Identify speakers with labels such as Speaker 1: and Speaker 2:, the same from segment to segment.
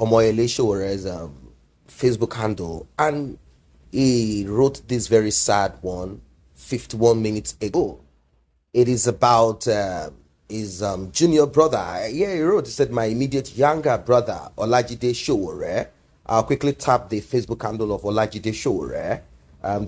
Speaker 1: Sowore'S Facebook handle, and he wrote this very sad one 51 minutes ago. It is about his junior brother. Yeah, he said, my immediate younger brother, Olajide Sowore. I'll quickly tap the Facebook handle of Olajide Sowore.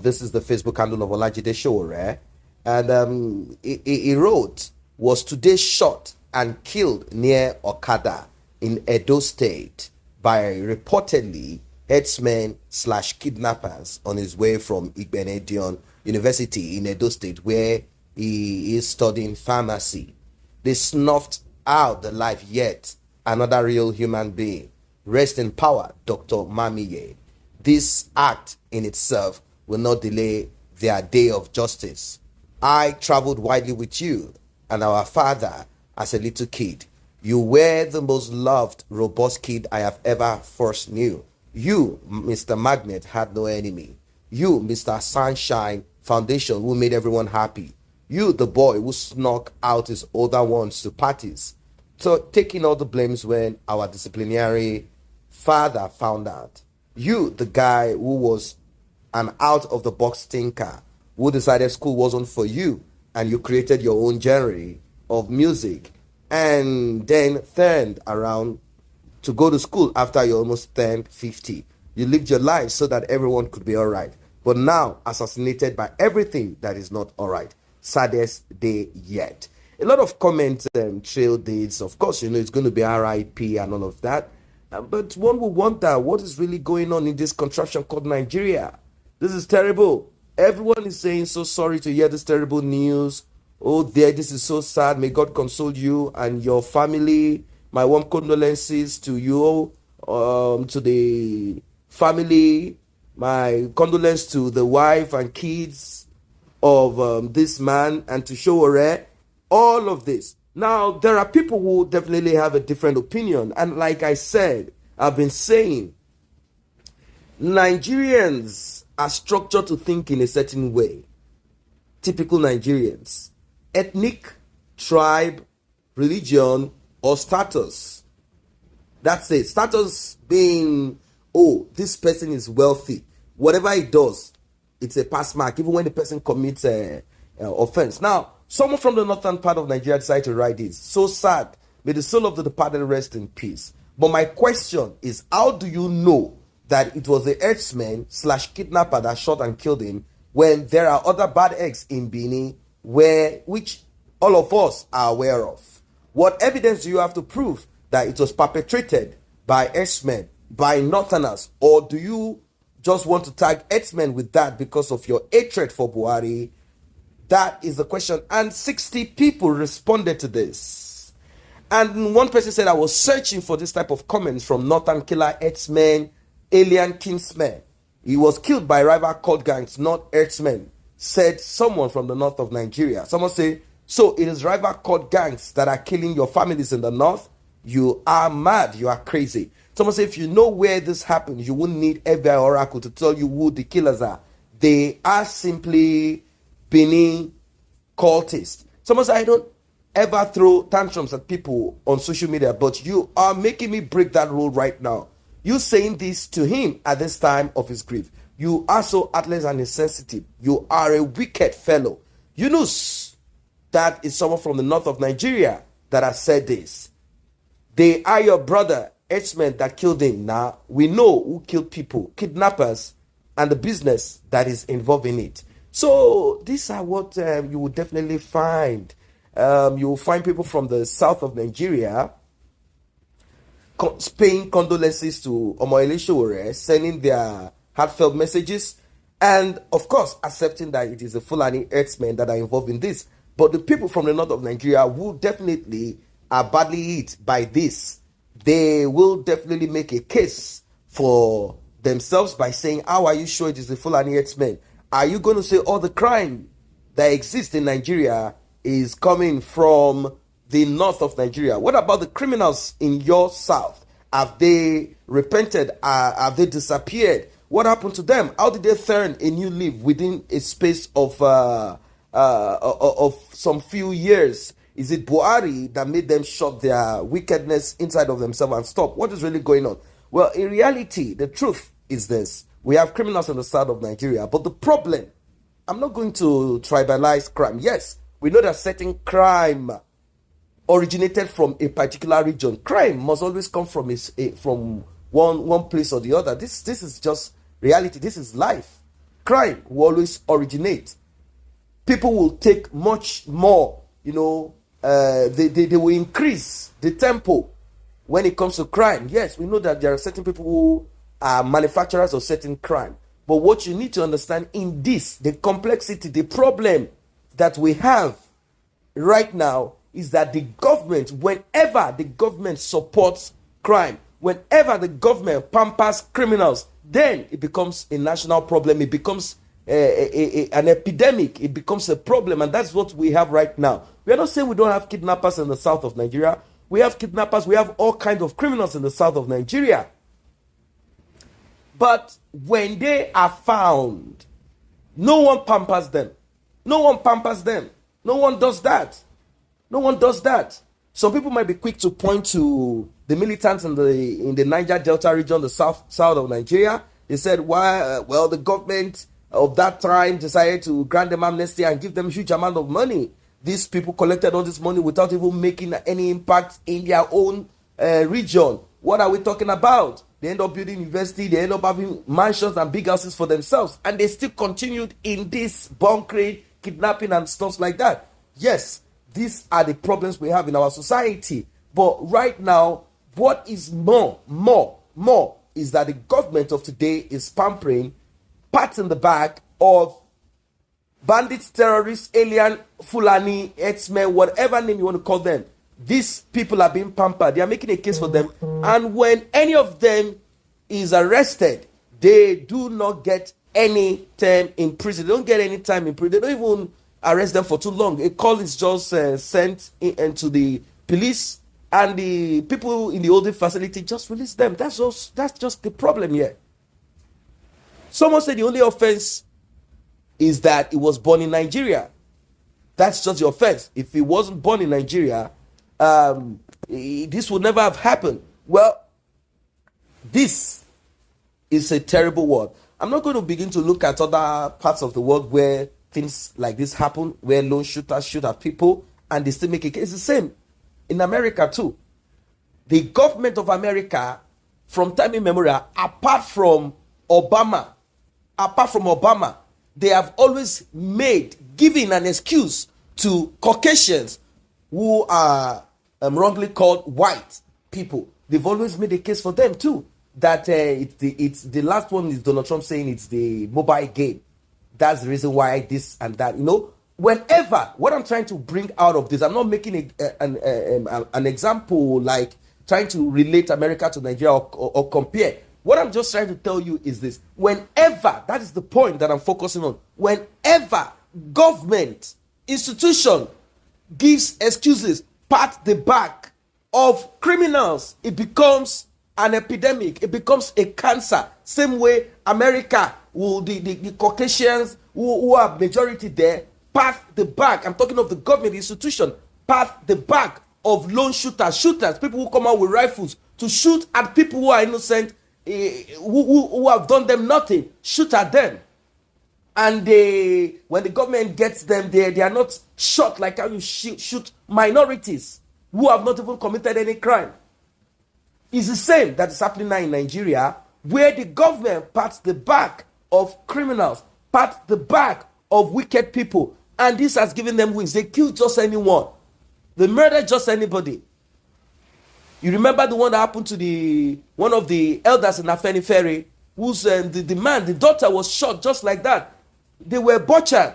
Speaker 1: This is the Facebook handle of Olajide Sowore. And he wrote, was today shot and killed near Okada in Edo State by reportedly Rđsmen/kidnappers on his way from Igbinedion University in Edo State, where he is studying pharmacy. They snuffed out the life yet another real human being. Rest in power, Dr. Mamiye. This act in itself will not delay their day of justice. I traveled widely with you and our father as a little kid. You were the most loved, robust kid I have ever first knew. You, Mr. Magnet, had no enemy. You, Mr. Sunshine Foundation, who made everyone happy. You, the boy who snuck out his older ones to parties. So taking all the blames when our disciplinary father found out. You, the guy who was an out-of-the-box thinker, who decided school wasn't for you, and you created your own genre of music, and then turned around to go to school after you almost turned 50. You lived your life so that everyone could be all right. But now, assassinated by everything that is not all right. Saddest day yet. A lot of comments trail dates. Of course, it's going to be RIP and all of that. But one will wonder what is really going on in this contraption called Nigeria. This is terrible. Everyone is saying so sorry to hear this terrible news. Oh dear, this is so sad. May God console you and your family. My warm condolences to you, to the family. My condolence to the wife and kids of this man and to Sowore. All of this. Now, there are people who definitely have a different opinion. And like I said, I've been saying, Nigerians are structured to think in a certain way. Typical Nigerians. Ethnic, tribe, religion, or status. That's it. Status being, oh, this person is wealthy. Whatever he does, it's a pass mark, even when the person commits an offense. Now, someone from the northern part of Nigeria decided to write this. So sad. May the soul of the departed rest in peace. But my question is, how do you know that it was the Rđsmen/kidnapper that shot and killed him when there are other bad eggs in Benin which all of us are aware of? What evidence do you have to prove that it was perpetrated by Rđsmen, by Northerners? Or do you just want to tag Rđsmen with that because of your hatred for Buhari? That is the question. And 60 people responded to this. And one person said, I was searching for this type of comments from Northern killer Rđsmen, alien kinsman. He was killed by rival cult gangs, not Rđsmen, said someone from the north of Nigeria. Someone say, so it is rival cult gangs that are killing your families in the north? You are mad. You are crazy. Someone say, if you know where this happened, you wouldn't need FBI Oracle to tell you who the killers are. They are simply Benin cultists. Someone say, I don't ever throw tantrums at people on social media, but you are making me break that rule right now. You saying this to him at this time of his grief. You are so heartless and insensitive. You are a wicked fellow. Yunus, that is someone from the north of Nigeria that has said this. They are your brother, Rđsmen, that killed him. Now, we know who killed people, kidnappers, and the business that is involved in it. So, these are what you will definitely find. You will find people from the south of Nigeria paying condolences to Sowore'S, sending their heartfelt messages, and of course accepting that it is the Fulani Rđsmen that are involved in this. But the people from the north of Nigeria who definitely are badly hit by this, they will definitely make a case for themselves by saying, how are you sure it is the Fulani Rđsmen? Are you going to say all the crime that exists in Nigeria is coming from the north of Nigeria? What about the criminals in your south? Have they repented? Have they disappeared? What happened to them? How did they turn a new leaf within a space of some few years? Is it Buhari that made them shut their wickedness inside of themselves and stop? What is really going on? Well, in reality, the truth is this. We have criminals in the south of Nigeria, but the problem, I'm not going to tribalize crime. Yes, we know that certain crime originated from a particular region. Crime must always come from from one place or the other. This is just reality. This is life. Crime will always originate. People will take much more, they will increase the tempo when it comes to crime. Yes, we know that there are certain people who are manufacturers of certain crime. But what you need to understand in this, the complexity, the problem that we have right now is that the government, whenever the government supports crime, whenever the government pampers criminals, then it becomes a national problem. It becomes an epidemic. It becomes a problem, and that's what we have right now. We are not saying we don't have kidnappers in the south of Nigeria. We have kidnappers. We have all kinds of criminals in the south of Nigeria. But when they are found, no one pampers them. No one pampers them. No one does that. No one does that. Some people might be quick to point to the militants in the Niger Delta region, the south of Nigeria. They said, why? Well, the government of that time decided to grant them amnesty and give them a huge amount of money. These people collected all this money without even making any impact in their own region. What are we talking about? They end up building university. They end up having mansions and big houses for themselves. And they still continued in this bunkering, kidnapping and stuff like that. Yes, these are the problems we have in our society. But right now, what is more is that the government of today is pampering, pats in the back of bandits, terrorists, alien, Fulani, Rđsmen, whatever name you want to call them. These people are being pampered. They are making a case for them. And when any of them is arrested, they do not get any time in prison. They don't get any time in prison. They don't even arrest them for too long. A call is just sent into the police, and the people in the holding facility just release them. That's just the problem here. Someone said the only offense is that it was born in Nigeria. That's just the offense. If it wasn't born in Nigeria, this would never have happened. Well, this is a terrible word. I'm not going to begin to look at other parts of the world where things like this happen, where lone shooters shoot at people and they still make a case. It's the same in America too. The government of America, from time immemorial, apart from Obama, they have always given an excuse to Caucasians who are wrongly called white people. They've always made a case for them too. That it's the last one is Donald Trump saying it's the mobile game. That's the reason why this and that. Whenever, what I'm trying to bring out of this, I'm not making an example like trying to relate America to Nigeria or compare. What I'm just trying to tell you is this. Whenever, that is the point that I'm focusing on. Whenever government, institution gives excuses, pat the back of criminals, it becomes an epidemic. It becomes a cancer. Same way America, the Caucasians who are majority there, pat the back. I'm talking of the government institution, pat the back of lone shooters, people who come out with rifles to shoot at people who are innocent, who have done them nothing, shoot at them. And when the government gets them, they are not shot like how you shoot minorities who have not even committed any crime. It's the same that is happening now in Nigeria, where the government pats the back of criminals, pats the back of wicked people, and this has given them wings. They kill just anyone. They murder just anybody. You remember the one that happened to one of the elders in Afenifere, whose the daughter was shot just like that. They were butchered.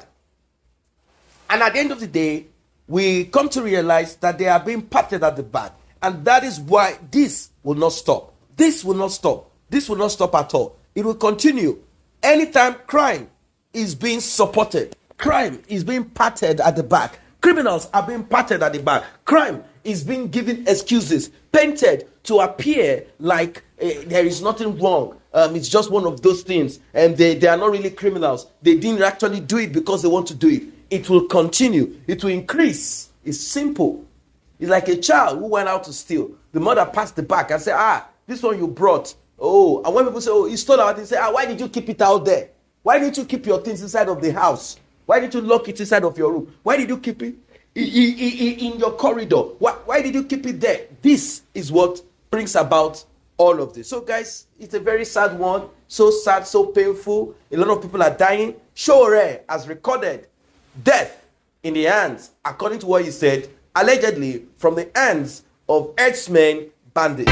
Speaker 1: And at the end of the day, we come to realize that they are being patted at the back. And that is why this will not stop. This will not stop. This will not stop at all. It will continue. Anytime crime is being supported, crime is being patted at the back, criminals are being patted at the back, crime is being given excuses, painted to appear like there is nothing wrong. It's just one of those things. And they are not really criminals. They didn't actually do it because they want to do it. It will continue. It will increase. It's simple. It's like a child who went out to steal. The mother passed the back and said, this one you brought, Oh, and when people say, oh, he stole our things, say, why did you keep it out there? Why didn't you keep your things inside of the house? Why didn't you lock it inside of your room? Why did you keep it in your corridor? Why did you keep it there? This is what brings about all of this. So, guys, it's a very sad one. So sad, so painful. A lot of people are dying. Sowore'S has recorded death in the hands, according to what he said, allegedly from the hands of Rđsmen bandits.